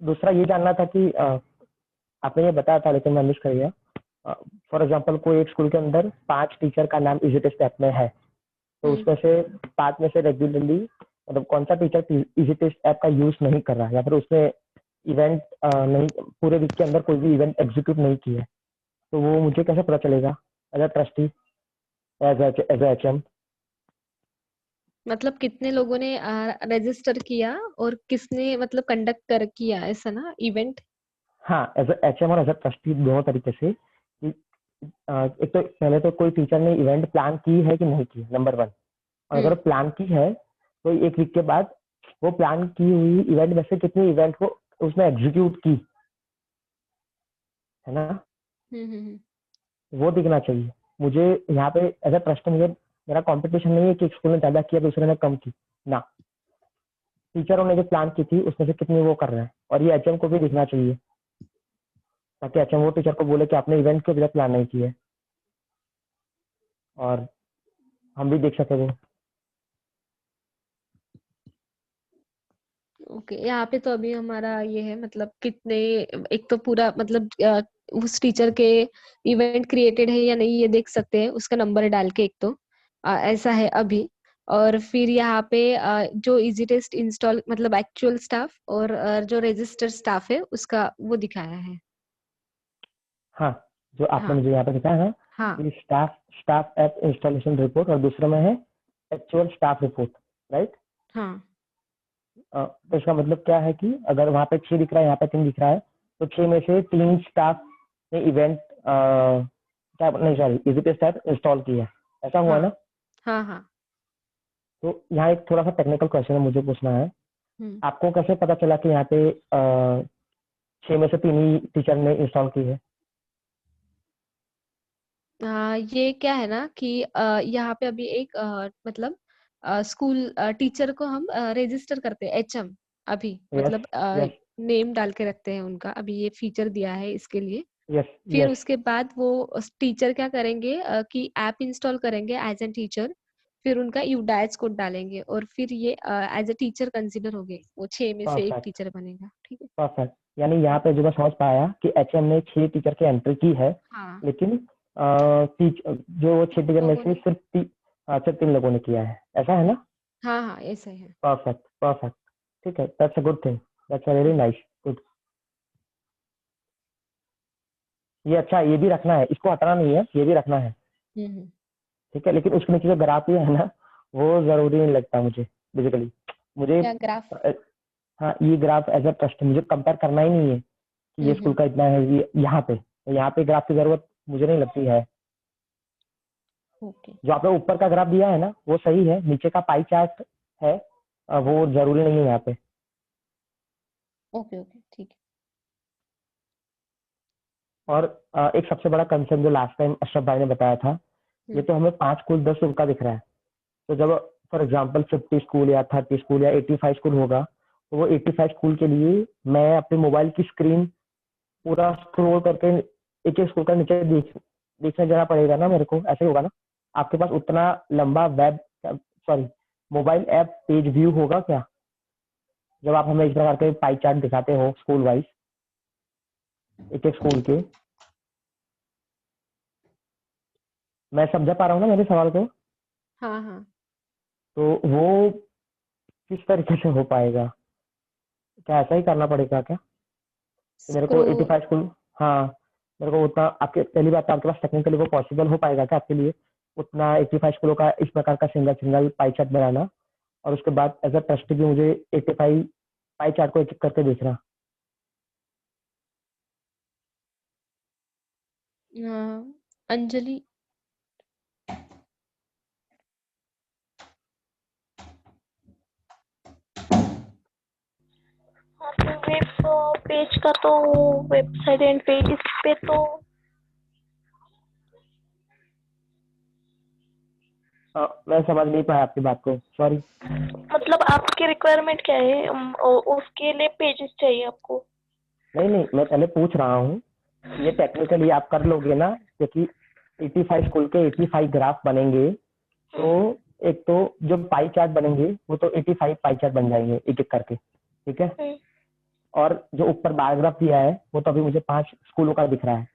दूसरा ये जानना था कि आपने ये बताया था लेकिन मैं मिस कर गया। फॉर एग्जांपल कोई एक स्कूल के अंदर 5 टीचर का नाम इजी टेस्ट ऐप में है, तो उसमें से 5 में से रेगुलरली मतलब कौन सा टीचर इजी टेस्ट ऐप का यूज नहीं कर रहा है, या फिर उसने इवेंट नहीं पूरे वीक के अंदर कोई भी इवेंट एग्जीक्यूट नहीं किया है, तो वो मुझे कैसे पता चलेगा as a trustee, as H M. मतलब कितने लोगों ने रजिस्टर किया और किसने मतलब कंडक्ट कर किया, ऐसा ना इवेंट? हाँ, एज एचएम और एज ट्रस्टी दोनों तरीके से कि एक तो पहले तो कोई टीचर ने इवेंट प्लान की है कि नहीं की, नंबर वन। और अगर प्लान की है तो एक वीक के बाद वो प्लान की हुई इवेंट में से कितनी इवेंट को उसने एग्जीक्यूट की, है ना, हम्म। वो दिखना चाहिए। मुझे यहाँ पे एज अ ट्रस्ट मुझे मेरा कंपटीशन नहीं है कि एक स्कूल ने ज्यादा किया दूसरे ने कम की ना। टीचरों ने जो प्लान की थी उसमें से कितनी वो कर रहे हैं, और ये एचएम को भी दिखना चाहिए, ताकि एचएम वो टीचर को बोले कि आपने इवेंट के बजाय प्लान नहीं किया, और हम भी देख सके वो। ओके, यहाँ पे तो अभी हमारा ये है मतलब कितने, एक तो पूरा मतलब उस टीचर के इवेंट क्रिएटेड है या नहीं ये देख सकते हैं उसका नंबर डाल के, एक तो ऐसा है अभी। और फिर यहाँ पे जो इजी टेस्ट इंस्टॉल मतलब एक्चुअल स्टाफ और जो रजिस्टर स्टाफ है उसका वो दिखाया है। हाँ, जो आपने हाँ मुझे यहाँ पे दिखाया ना हाँ कि staff staff app installation report, और दूसरे में है एक्चुअल स्टाफ रिपोर्ट, राइट। हाँ। तो इसका मतलब क्या है कि अगर वहाँ पे 6 दिख रहा है, यहाँ पे 3 दिख रहा है, तो 6 में से 3 स्टाफ ने इवेंट क्या नहीं, sorry, easy test app install किया, ऐसा हुआ हाँ ना। हाँ हाँ। तो यहाँ एक थोड़ा सा टेक्निकल क्वेश्चन है, मुझे पूछना है, हम्म। आपको कैसे पता चला कि यहाँ पे 6 में से 3 ही टीचर ने इंस्टॉल की है? ये क्या है ना कि यहाँ पे अभी एक मतलब स्कूल टीचर को हम रजिस्टर करते हैं एचएम अभी, यस, मतलब यस, नेम डाल के रखते हैं उनका, अभी ये फीचर दिया है इसके लिए। यस, फिर यस। उसके बाद वो टीचर क्या करेंगे कि ऐप इंस्टॉल करेंगे एज एन टीचर, फिर उनका यूडाइज कोड डालेंगे और फिर ये एज ए टीचर कंसिडर हो गए, वो 6 में से एक परफेक्ट, टीचर बनेगा, ठीक है। परफेक्ट। यानी यहाँ पे जो मैं समझ पाया कि एचएम ने 6 टीचर की एंट्री की है, हाँ, लेकिन जो 6 टीचर में लोगों से ने। सिर्फ 3 लोगों ने किया है, ऐसा है ना। हाँ हाँ, ऐसा है। Perfect, perfect. ठीक है, that's a good thing, that's a very hmm nice, good. ये अच्छा, ये भी रखना है, इसको हटाना नहीं है, ये भी रखना है। हम्म। ठीक है, लेकिन उसके नीचे जो ग्राफ भी है ना, वो जरूरी नहीं लगता मुझे, बेसिकली। मुझे क्या ग्राफ? हाँ, ये ग्राफ एज अ ट्रस्ट मुझे कंपेयर करना ही नहीं है कि ये स्कूल हम्म। का इतना है, ये यहाँ पे ग्राफ की जरूरत मुझे नहीं लगती है। ओके जो आपने ऊपर का ग्राफ दिया है ना वो सही है, नीचे का पाई चार्ट है, वो जरूरी नहीं है यहाँ पे। ओके ओके, ठीक और एक सबसे बड़ा कंसर्न जो लास्ट टाइम अशरफ भाई ने बताया था, है। ये तो हमें 5 स्कूल 10 स्कूल का दिख रहा है। तो जब फॉर एग्जाम्पल 50 स्कूल या 30 स्कूल या 85 स्कूल होगा, तो वो 85 स्कूल के लिए मैं अपने मोबाइल की स्क्रीन पूरा स्क्रॉल करके एक एक स्कूल का नीचे देखने जाना पड़ेगा ना मेरे को, ऐसे ही होगा ना। आपके पास उतना लंबा web, sorry, mobile app page view होगा क्या, जब आप हमें इस प्रकार के पाई चार्ट दिखाते हो स्कूल वाइज, एक एक स्कूल के। मैं समझा पा रहा हूँ ना मेरे सवाल को? हाँ हाँ। तो वो किस तरीके से हो पाएगा, क्या ऐसा ही करना पड़ेगा क्या कि मेरे को स्क्रोल। 85 स्कूल, हाँ, मेरे को उतना, आपके पहली बात तो आपके पास टेक्निकली वो पॉसिबल हो पाएगा क्या आपके लिए, उतना 85 स्कूलों का इस प्रकार का सिंगल सिंगल पाई चार्ट बनाना, और उसके बाद एज अ ट्रस्टी भी मुझे 85 पाई चार्ट को एक एक करके देखना। अंजलि। हाँ तो वेब पेज का तो वेबसाइट एंड पेज इस पे तो मैं समझ नहीं पाया आपकी बात को, सॉरी। मतलब आपकी रिक्वायरमेंट क्या है? उसके लिए पेजेस चाहिए आपको? नहीं नहीं, मैं पहले पूछ रहा हूँ, ये टेक्निकली आप कर लोगे ना, क्योंकि 85 स्कूल के 85 ग्राफ बनेंगे, तो एक तो जो पाई चार्ट बनेंगे वो तो 85 पाई चार्ट बन जाएंगे एक एक करके, ठीक है। हम्म, और जो ऊपर बार ग्राफ दिया है वो तो अभी मुझे 5 स्कूलों का दिख रहा है।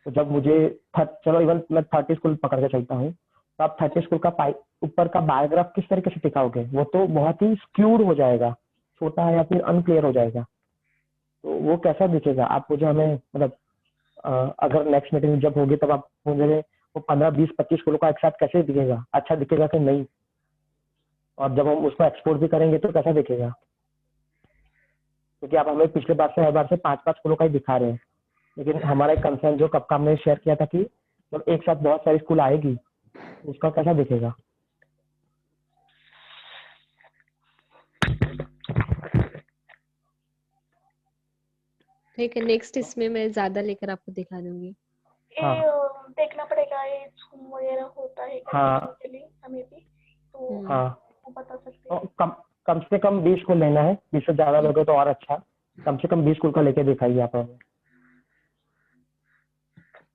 तो जब मुझे चलो इवन मैं 30 स्कूल पकड़ के चलता हूँ, तो आप 30 स्कूल का पाई ऊपर का बार ग्राफ किस तरीके से दिखाओगे, वो तो बहुत ही स्क्यूड हो जाएगा, छोटा है या फिर अनक्लियर हो जाएगा। तो वो कैसा दिखेगा, आप मुझे हमें मतलब अगर नेक्स्ट मीटिंग जब होगी तब आप मुझे वो 15 20 25 स्कूलों का एक साथ कैसे दिखेगा, अच्छा दिखेगा कि नहीं? और जब हम उसको एक्सपोर्ट भी करेंगे तो कैसा दिखेगा? क्योंकि आप हमें पिछले बार से हर बार से 5-5 स्कूलों का ही दिखा रहे हैं, लेकिन हमारा एक कंसर्न जो कब का हमने शेयर किया था कि जब एक साथ बहुत सारी स्कूल आएगी तो उसका कैसा दिखेगा? ठीक है, नेक्स्ट इसमें मैं ज्यादा लेकर आपको दिखा दूंगी। हाँ। ये देखना पड़ेगा ये Zoom वगैरह होता है क्या हाँ। technically हमें भी, तो हाँ, वो बता सकते तो हैं। कम से कम 20 स्कूल लेना है, 20 से ज्यादा लोगे तो और अच्छा। कम से कम 20 स्कूल का लेके दिखाइए आप हमें।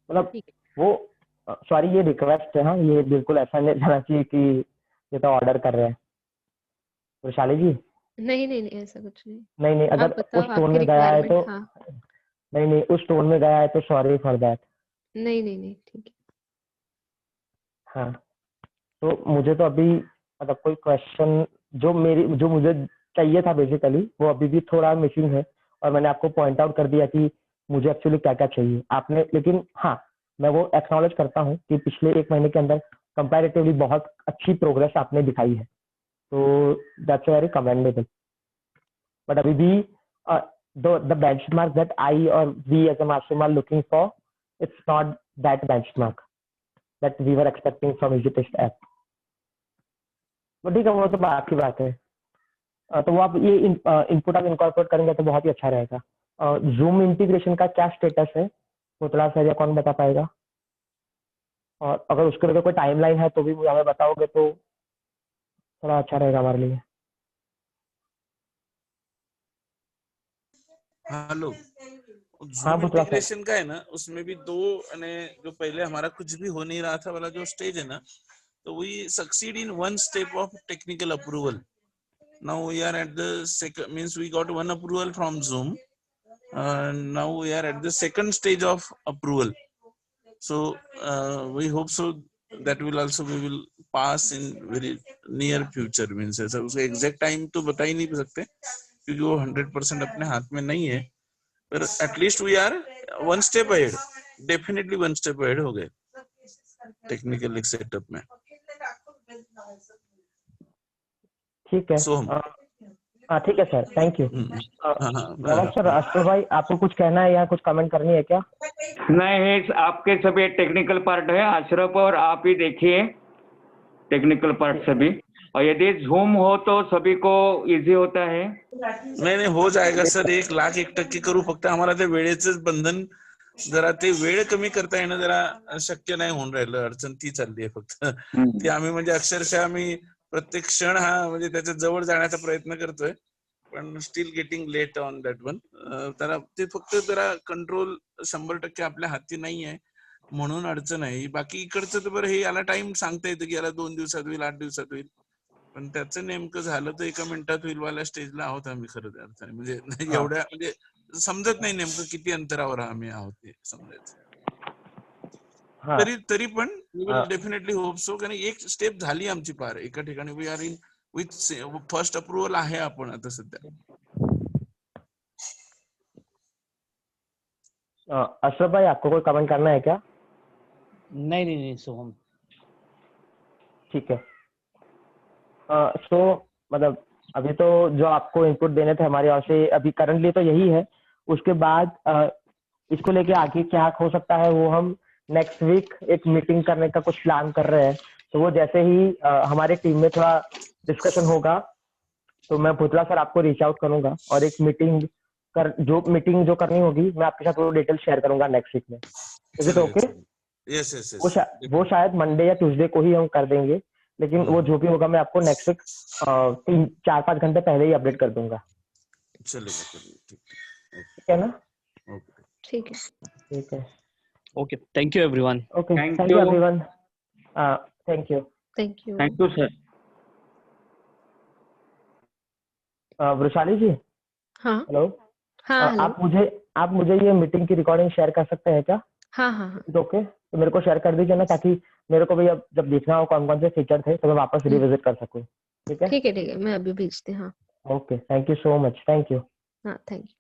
मतलब ठीक वो सॉरी ये रिक्वेस्ट है, हाँ, ये बिल्कुल ऐसा नहीं जाना चाहिए कि ये तो ऑर्डर कर रहे हैं। वैशाली जी, नहीं नहीं नहीं, ऐसा कुछ नहीं। नहीं नहीं, आप अगर बताओ उस टोन आपकी में गया है तो रिक्वायरमेंट। हाँ, नहीं नहीं, उस टोन में गया है तो सॉरी फॉर दैट। नहीं नहीं नहीं, ठीक है। हाँ, तो मुझे तो अभी मतलब कोई क्वेश्चन जो मुझे चाहिए था बेसिकली वो अभी भी थोड़ा मिसिंग है, और मैंने आपको पॉइंट आउट कर दिया कि मुझे एक्चुअली क्या क्या चाहिए आपने। लेकिन हाँ, मैं वो एक्नॉलेज करता हूँ कि पिछले 1 महीने के अंदर कंपैरेटिवली बहुत अच्छी प्रोग्रेस आपने दिखाई है, तो दैट्स वेरी कमेंडेबल। बट अभी भी the benchmark that I or we as a mastermind are looking for, it's not that benchmark that we were expecting from EasyTest app. तो ठीक है, वो तो बात की बात है। तो वो आप ये इनपुट आप इनकॉर्पोरेट करेंगे तो बहुत ही अच्छा रहेगा। जूम इंटीग्रेशन का क्या स्टेटस है, पुतला सर या कौन बता पाएगा? और अगर उसके लिए कोई टाइमलाइन है तो भी मुझे हमें बताओगे तो थोड़ा अच्छा रहेगा हमारे लिए। हेलो, हाँ जूम पुतला सर। इंटीग्रेशन का है ना, उसमें भी दो जो पहले हमारा कुछ भी हो नहीं रहा था वाला जो स्टेज है ना, तो we succeed in one step of technical approval. now we are at the second, means we got one approval from Zoom, now we are at the second stage of approval. So we hope so that will also we will pass in very near future, means ऐसा उसका exact time तो बता ही नहीं सकते क्योंकि वो 100% अपने हाथ में नहीं है, पर at least we are one step ahead, definitely one step ahead हो गए टेक्निकल सेटअप में। ठीक है, सोहम। हाँ ठीक है सर, थैंक यू। नमस्कार सर, अशरफ भाई आपको कुछ कहना है या कुछ कमेंट करनी है क्या? नहीं, आपके सभी टेक्निकल पार्ट है, अशरफ और आप ही देखिए टेक्निकल पार्ट सभी, और यदि झूम हो तो सभी को इजी होता है। नाही हो जाएगा सर, 1,01,000% करू, फक्त आम्हाला ते वेळेचंच बंधन, जरा ते वेळ कमी करता येणं जरा शक्य नाही होऊन राहिलं, अडचण ती चालली आहे फक्त ती आम्ही म्हणजे अक्षरशः आम्ही प्रत्येक क्षण हा म्हणजे त्याच्या जवळ जाण्याचा प्रयत्न करतोय, पण still getting late on that one. तर ते फक्त जरा कंट्रोल 100% आपल्या हाती नाही आहे म्हणून अडचण आहे। बाकी इकडचं तर बरं, हे याला टाइम सांगता येतं की याला 2 दिवसात होईल, 8 दिवसात होईल, पण त्याचं नेमकं झालं तर 1 मिनिटात होईल वाल्या स्टेजला आहोत आम्ही खरं त्या अर्थाने, म्हणजे एवढ्या म्हणजे समजत नाही नेमकं किती अंतरावर आम्ही आहोत ते समजायचं। हाँ तरी पण we will definitely hope so, कारण एक स्टेप झाली आमची पार एका ठिकाणी, we are in with first approval आहे आपण आता सध्या। अशरफ भाई आपको कोई कमेंट करना है क्या? नहीं नहीं नहीं सोहम। ठीक है, सो मतलब अभी तो जो आपको इनपुट देने थे हमारी ओर से अभी करंटली तो यही है। उसके बाद इसको लेके आगे क्या हो सकता है वो हम नेक्स्ट वीक एक मीटिंग करने का कुछ प्लान कर रहे हैं। तो वो जैसे ही हमारे टीम में थोड़ा डिस्कशन होगा तो मैं पुतला सर आपको रीच आउट करूंगा, और एक मीटिंग जो करनी होगी मैं आपके साथ वो डिटेल शेयर करूंगा नेक्स्ट वीक में। Is it okay? Yes yes वो शायद मंडे या ट्यूसडे को ही हम कर देंगे, लेकिन वो जो भी होगा मैं आपको नेक्स्ट वीक 3-4-5 घंटे पहले ही अपडेट कर दूंगा। चलेगा, ठीक है ना? ठीक है। ठीक है, okay, thank you everyone. Okay, Thank thank you you. Everyone, thank you. Thank you. Thank you sir. Vrishali ji, हाँ हेलो। हाँ हेलो। आप मुझे ये मीटिंग की रिकॉर्डिंग शेयर कर सकते हैं क्या? हाँ हाँ हाँ। ओके, तो मेरे को शेयर कर दीजिए ना, ताकि मेरे को भी अब जब देखना हो कौन कौन से फीचर थे तो मैं वापस रिविजिट कर सकूं। ठीक है? ठीक है, मैं अभी भेजती हूँ। हाँ okay, thank you so much, thank you. हाँ, थैंक यू।